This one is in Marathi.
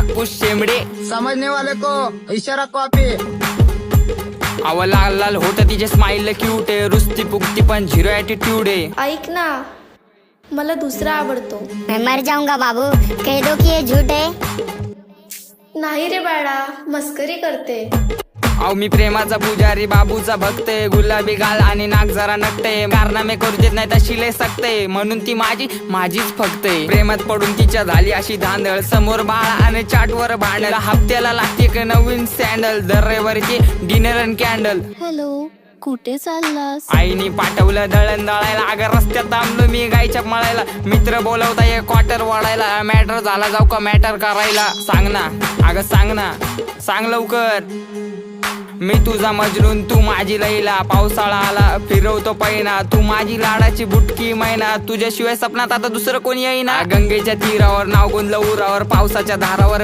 कापूस शेंबडे. समझने वाले को इशारा कॉपी. अव लाल लाल होत तिचे स्माइल क्यूट आहे. रुस्ती पुगती पण झिरो ॲटिट्यूड आहे. ऐक ना, मला दुसरा आवडतो. मैं मर जाऊंगा बाबू, कह दो कि ये झूठ है. नाही रे बाळा, मस्करी करते. अहो मी प्रेमाचा पुजारी, बाबूचा भक्त आहे. गुलाबी गाल आणि नाक जरा नकटे. कारनामे करू देत नाही तशी लय सकते. म्हणून ती माझीच फक्त आहे. प्रेमात पडून तिच्या झाली अशी धांदळ. समोर बाळा आणि चाटवर भांडल. हप्त्याला लागते एक नवीन सँडल. दर रविवारीची डिनर अँड कॅन्डल. हॅलो, कुठे चाललास? आईनी पाठवलं दळण दळायला. अगं रस्त्यात थांबलो मी गायच्या मळायला. मित्र बोलवता एक क्वार्टर वाढायला. मॅटर झाला जाऊ का मॅटर करायला. सांग ना, अगं सांग ना, सांग लवकर. मी तुझा मजनून, तू माझी लैला. पावसाळा आला फिरवतो पैना. तू माझी लाडाची बुटकी मैना. तुझ्याशिवाय सपनात आता दुसरं कोणी येईना. गंगेच्या तीरावर नाव गुंजलं उरावर. पावसाच्या धारावर